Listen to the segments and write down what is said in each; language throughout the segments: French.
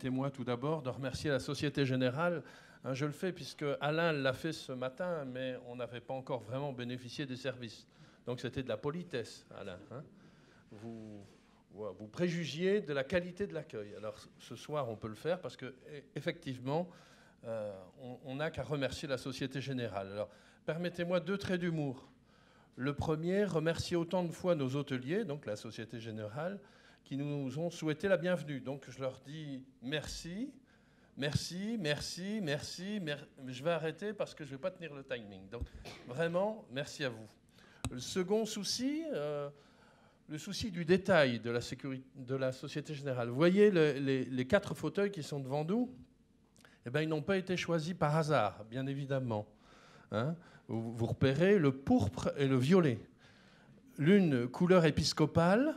permettez-moi tout d'abord de remercier la Société Générale. Hein, je le fais puisque Alain l'a fait ce matin, mais on n'avait pas encore vraiment bénéficié des services. Donc c'était de la politesse, Alain. Hein. Vous préjugiez de la qualité de l'accueil. Alors ce soir, on peut le faire parce qu'effectivement, on n'a qu'à remercier la Société Générale. Alors permettez-moi 2 traits d'humour. Le premier, remercier autant de fois nos hôteliers, donc la Société Générale, qui nous ont souhaité la bienvenue. Donc je leur dis merci, merci, merci, merci. Je vais arrêter parce que je ne vais pas tenir le timing. Donc vraiment, merci à vous. Le second souci, le souci du détail de la Société Générale. Vous voyez les 4 fauteuils qui sont devant nous, eh bien, ils n'ont pas été choisis par hasard, bien évidemment. Hein, vous repérez le pourpre et le violet. L'une couleur épiscopale.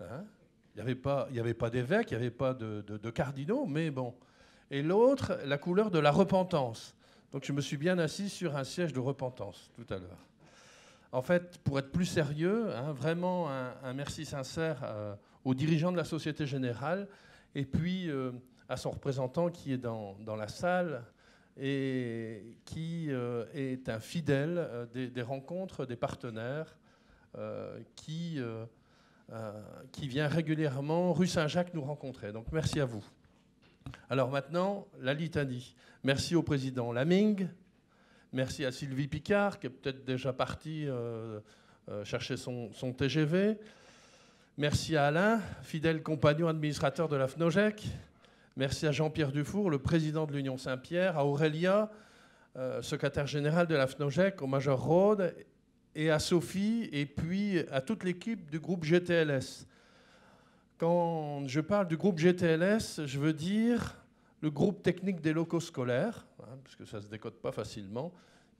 Hein, il n'y avait pas d'évêque, il n'y avait pas de cardinaux, mais bon. Et l'autre, la couleur de la repentance. Donc je me suis bien assis sur un siège de repentance tout à l'heure. En fait, pour être plus sérieux, hein, vraiment un merci sincère aux dirigeants de la Société Générale et puis à son représentant qui est dans la salle et qui est un fidèle des rencontres des partenaires qui vient régulièrement rue Saint-Jacques nous rencontrer. Donc merci à vous. Alors maintenant, la litanie. Merci au président Laming. Merci à Sylvie Picard, qui est peut-être déjà partie chercher son TGV. Merci à Alain, fidèle compagnon administrateur de la FNOGEC. Merci à Jean-Pierre Dufour, le président de l'Union Saint-Pierre. À Aurélia, secrétaire générale de la FNOGEC, au Major Rode. Et à Sophie, et puis à toute l'équipe du groupe GTLS. Quand je parle du groupe GTLS, je veux dire le groupe technique des locaux scolaires, hein, parce que ça ne se décode pas facilement,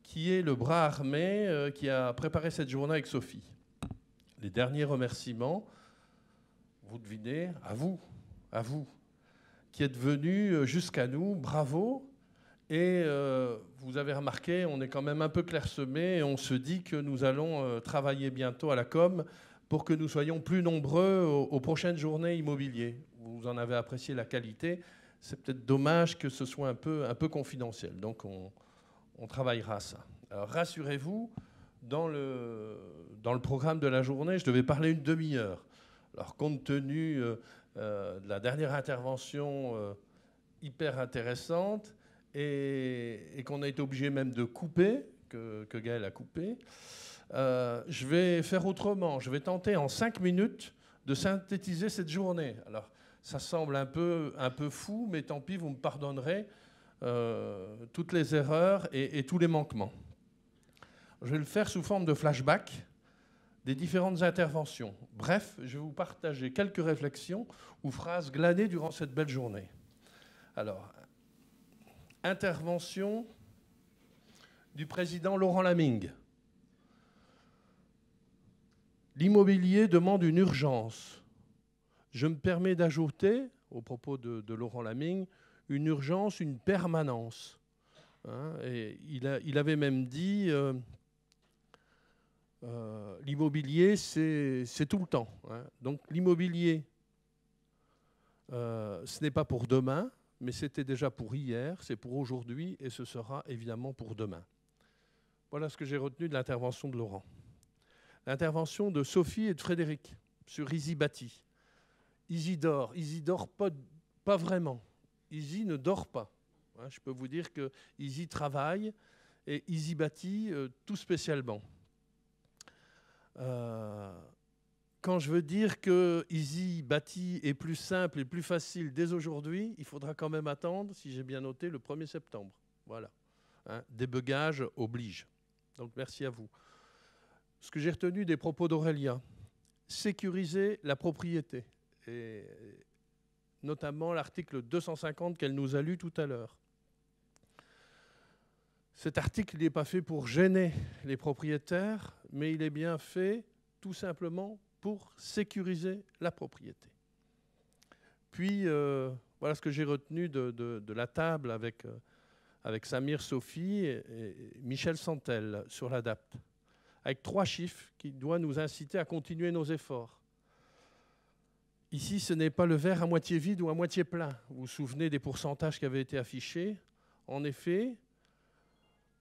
qui est le bras armé qui a préparé cette journée avec Sophie. Les derniers remerciements, vous devinez, à vous, qui êtes venus jusqu'à nous, bravo. Et vous avez remarqué, on est quand même un peu clairsemé et on se dit que nous allons travailler bientôt à la com pour que nous soyons plus nombreux aux prochaines journées immobilières. Vous en avez apprécié la qualité. C'est peut-être dommage que ce soit un peu confidentiel. Donc on travaillera à ça. Alors rassurez-vous, dans le programme de la journée, je devais parler une demi-heure. Alors compte tenu de la dernière intervention hyper intéressante, et qu'on a été obligé même de couper, que Gaël a coupé, je vais faire autrement. Je vais tenter en 5 minutes de synthétiser cette journée. Alors, ça semble un peu fou, mais tant pis, vous me pardonnerez toutes les erreurs et tous les manquements. Je vais le faire sous forme de flashback des différentes interventions. Bref, je vais vous partager quelques réflexions ou phrases glanées durant cette belle journée. Alors, intervention du président Laurent Laming. L'immobilier demande une urgence. Je me permets d'ajouter, au propos de Laurent Laming, une urgence, une permanence. Hein, et il avait même dit l'immobilier, c'est tout le temps. Hein. Donc l'immobilier, ce n'est pas pour demain, mais c'était déjà pour hier, c'est pour aujourd'hui et ce sera évidemment pour demain. Voilà ce que j'ai retenu de l'intervention de Laurent. L'intervention de Sophie et de Frédéric sur Easy Bâti. Easy dort pas vraiment. Easy ne dort pas. Je peux vous dire que Easy travaille et Easy Bâti tout spécialement. Quand je veux dire que Easy Bâti est plus simple et plus facile dès aujourd'hui, il faudra quand même attendre, si j'ai bien noté, le 1er septembre. Voilà. Hein, débugage oblige. Donc merci à vous. Ce que j'ai retenu des propos d'Aurélia, sécuriser la propriété, et notamment l'article 250 qu'elle nous a lu tout à l'heure. Cet article n'est pas fait pour gêner les propriétaires, mais il est bien fait tout simplement pour sécuriser la propriété. Puis, voilà ce que j'ai retenu de la table avec Samir Sophie et Michel Santel sur l'ADAPT, avec 3 chiffres qui doivent nous inciter à continuer nos efforts. Ici, ce n'est pas le verre à moitié vide ou à moitié plein. Vous vous souvenez des pourcentages qui avaient été affichés? En effet,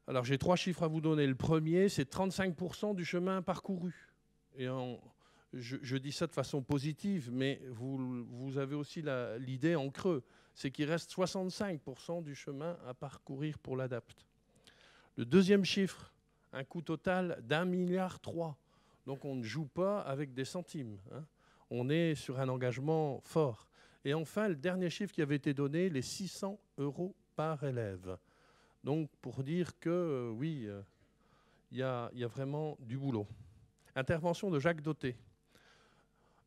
alors j'ai 3 chiffres à vous donner. Le premier, c'est 35% du chemin parcouru. Et je dis ça de façon positive, mais vous avez aussi l'idée en creux. C'est qu'il reste 65% du chemin à parcourir pour l'ADAPT. Le deuxième chiffre, un coût total d'1,3 milliard. Donc on ne joue pas avec des centimes, hein. On est sur un engagement fort. Et enfin, le dernier chiffre qui avait été donné, les 600 € par élève. Donc pour dire que oui, il y a vraiment du boulot. Intervention de Jacques Dauté.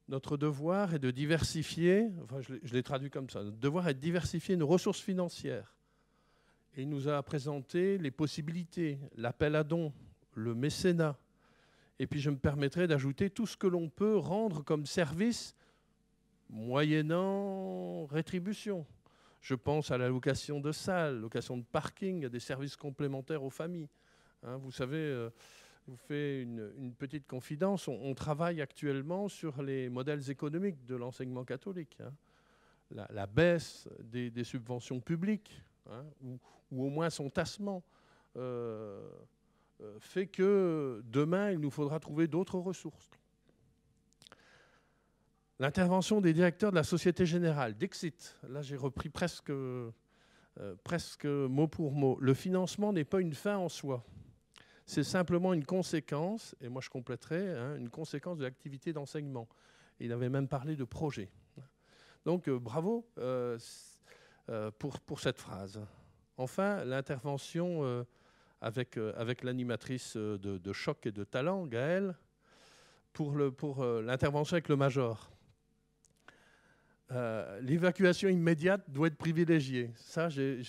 Notre devoir est de diversifier, enfin je l'ai traduit comme ça, notre devoir est de diversifier nos ressources financières. Et il nous a présenté les possibilités, l'appel à dons, le mécénat. Et puis je me permettrai d'ajouter tout ce que l'on peut rendre comme service moyennant rétribution. Je pense à la location de salles, location de parking, à des services complémentaires aux familles. Hein, vous savez, je vous fais une petite confidence, on travaille actuellement sur les modèles économiques de l'enseignement catholique. Hein. La baisse des subventions publiques, hein, ou au moins son tassement, fait que demain, il nous faudra trouver d'autres ressources. L'intervention des directeurs de la Société Générale, Dixit, là j'ai repris presque mot pour mot. Le financement n'est pas une fin en soi. C'est simplement une conséquence, et moi je compléterai, hein, une conséquence de l'activité d'enseignement. Il avait même parlé de projet. Donc bravo pour cette phrase. Enfin, l'intervention avec l'animatrice de Choc et de Talent, Gaëlle, pour l'intervention avec le major. L'évacuation immédiate doit être privilégiée. Ça, j'ai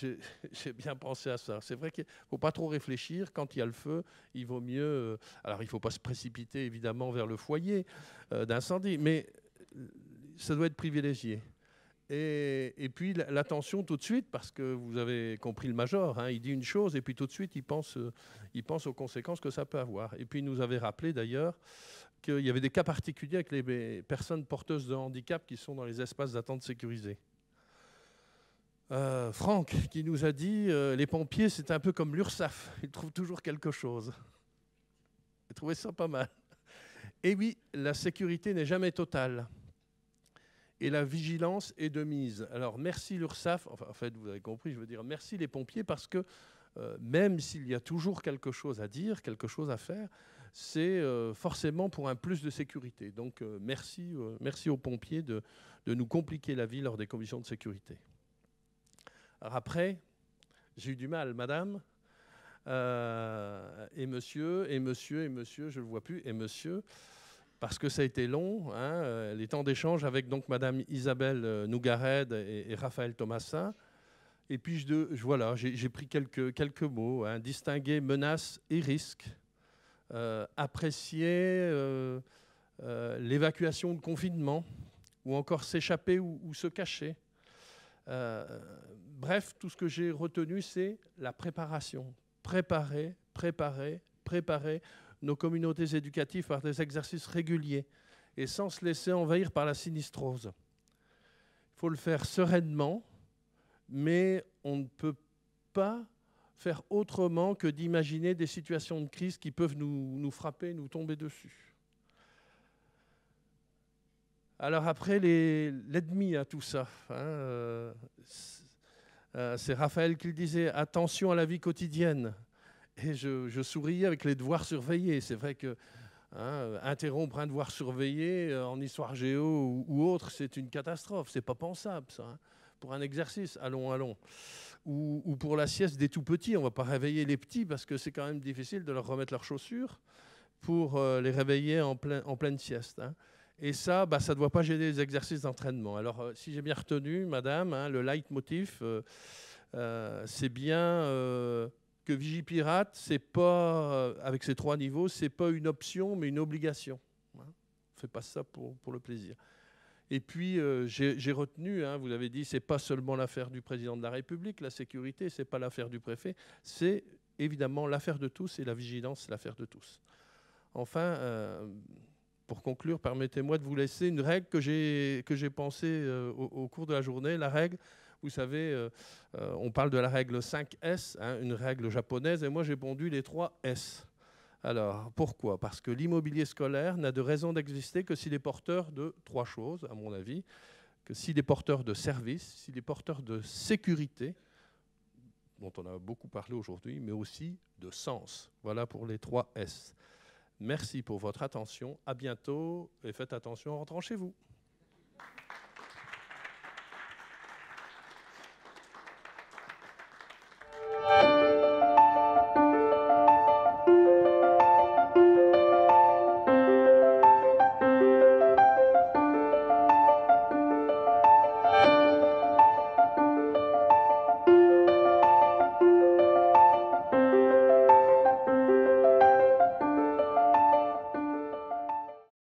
bien pensé à ça. C'est vrai qu'il ne faut pas trop réfléchir. Quand il y a le feu, il vaut mieux... alors, il ne faut pas se précipiter, évidemment, vers le foyer d'incendie, mais ça doit être privilégié. Et puis, l'attention tout de suite, parce que vous avez compris le major, hein, il dit une chose, et puis tout de suite, il pense aux conséquences que ça peut avoir. Et puis, il nous avait rappelé, d'ailleurs, qu'il y avait des cas particuliers avec les personnes porteuses de handicap qui sont dans les espaces d'attente sécurisés. Franck qui nous a dit les pompiers, c'est un peu comme l'URSSAF, ils trouvent toujours quelque chose. J'ai trouvé ça pas mal. Et oui, la sécurité n'est jamais totale. Et la vigilance est de mise. Alors merci l'URSSAF, enfin, en fait vous avez compris, je veux dire merci les pompiers parce que même s'il y a toujours quelque chose à dire, quelque chose à faire, c'est forcément pour un plus de sécurité. Donc merci aux pompiers de nous compliquer la vie lors des commissions de sécurité. Alors après, j'ai eu du mal, madame, et monsieur, je ne le vois plus, et monsieur, parce que ça a été long, hein, les temps d'échange avec donc madame Isabelle Nougared et Raphaël Thomassin. Et puis voilà, j'ai pris quelques mots, hein, distinguer menaces et risques. Apprécier l'évacuation, le confinement, ou encore s'échapper ou se cacher. Bref, tout ce que j'ai retenu, c'est la préparation. Préparer nos communautés éducatives par des exercices réguliers et sans se laisser envahir par la sinistrose. Il faut le faire sereinement, mais on ne peut pas faire autrement que d'imaginer des situations de crise qui peuvent nous frapper, nous tomber dessus. Alors après, l'ennemi à tout ça, hein, c'est Raphaël qui le disait, attention à la vie quotidienne. Et je souriais avec les devoirs surveillés. C'est vrai que interrompre un devoir surveillé en histoire géo ou autre, c'est une catastrophe. C'est pas pensable, ça. Hein. Pour un exercice, allons. Ou pour la sieste des tout-petits, on ne va pas réveiller les petits parce que c'est quand même difficile de leur remettre leurs chaussures pour les réveiller en pleine sieste. Hein. Et ça, ça ne doit pas gêner les exercices d'entraînement. Alors, si j'ai bien retenu, madame, hein, le leitmotiv, c'est bien que Vigipirate, c'est pas, avec ces 3 niveaux, c'est pas une option, mais une obligation. Hein. On ne fait pas ça pour le plaisir. Et puis, j'ai retenu, hein, vous avez dit, ce n'est pas seulement l'affaire du président de la République, la sécurité, ce n'est pas l'affaire du préfet, c'est évidemment l'affaire de tous et la vigilance, c'est l'affaire de tous. Enfin, pour conclure, permettez-moi de vous laisser une règle que j'ai pensée au cours de la journée. La règle, vous savez, on parle de la règle 5S, hein, une règle japonaise, et moi j'ai pondu les 3 S. Alors, pourquoi? Parce que l'immobilier scolaire n'a de raison d'exister que s'il est porteur de 3 choses, à mon avis, que s'il est porteur de services, s'il est porteur de sécurité, dont on a beaucoup parlé aujourd'hui, mais aussi de sens. Voilà pour les 3 S. Merci pour votre attention. À bientôt et faites attention en rentrant chez vous.